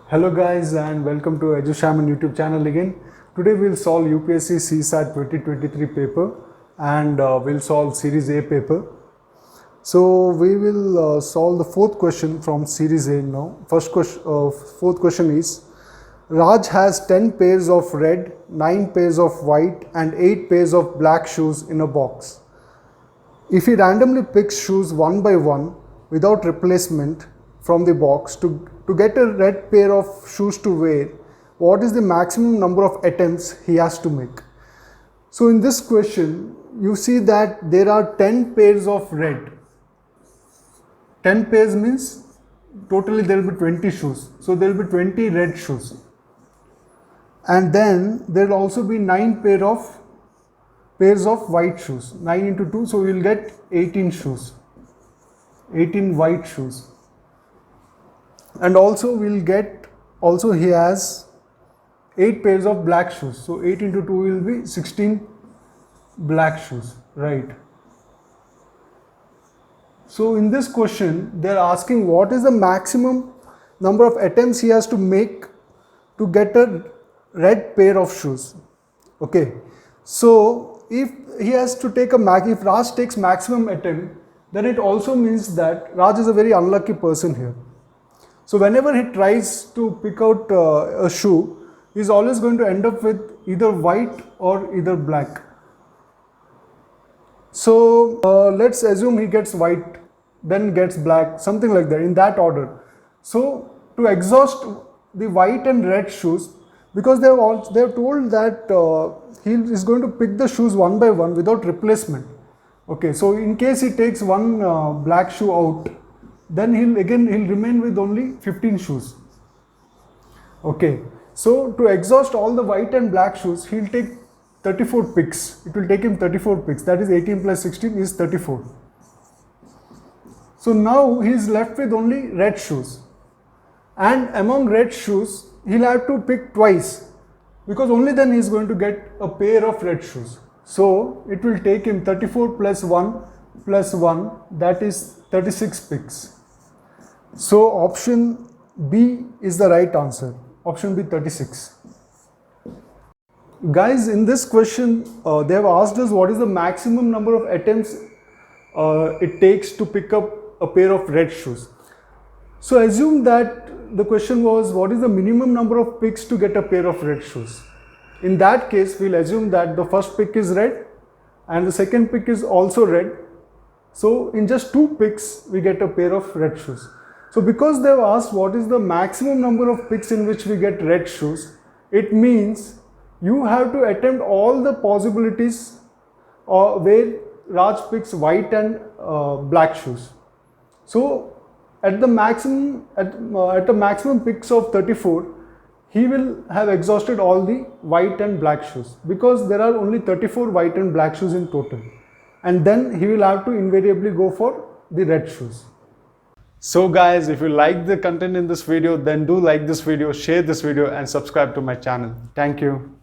Hello guys and welcome to EduShaman YouTube channel again. Today we'll solve UPSC CSAT 2023 paper and we'll solve Series A paper. So we will solve the fourth question from Series A now. Fourth question is, Raj has 10 pairs of red, 9 pairs of white and 8 pairs of black shoes in a box. If he randomly picks shoes one by one without replacement from the box to get a red pair of shoes to wear, what is the maximum number of attempts he has to make? So in this question, you see that there are 10 pairs of red. 10 pairs means totally there will be 20 shoes. So there will be 20 red shoes. And then there will also be 9 pairs of white shoes. 9 into 2, so we will get 18 shoes. 18 white shoes. And also he has 8 pairs of black shoes. So 8 into 2 will be 16 black shoes, right? So in this question, they are asking what is the maximum number of attempts he has to make to get a red pair of shoes. Okay, so if he has to take if Raj takes maximum attempt, then it also means that Raj is a very unlucky person here. So whenever he tries to pick out a shoe, he is always going to end up with either white or either black. So let's assume he gets white, then gets black, something like that, in that order. So to exhaust the white and red shoes, because they have told that he is going to pick the shoes one by one without replacement. Okay, so in case he takes one black shoe out, then he'll remain with only 15 shoes. Okay, so to exhaust all the white and black shoes, he'll take 34 picks. It will take him 34 picks. That is 18 plus 16 is 34. So now he is left with only red shoes. And among red shoes, he'll have to pick twice, because only then he is going to get a pair of red shoes. So it will take him 34 plus 1 plus 1, that is 36 picks. So option B is the right answer. Option B, 36. Guys, in this question, they have asked us what is the maximum number of attempts it takes to pick up a pair of red shoes. So assume that the question was what is the minimum number of picks to get a pair of red shoes. In that case, we'll assume that the first pick is red and the second pick is also red. So in just 2 picks, we get a pair of red shoes. So because they have asked what is the maximum number of picks in which we get red shoes, it means you have to attempt all the possibilities where Raj picks white and black shoes. So at the maximum picks of 34, he will have exhausted all the white and black shoes, because there are only 34 white and black shoes in total. And then he will have to invariably go for the red shoes. So guys, if you like the content in this video, then do like this video, share this video and subscribe to my channel. Thank you.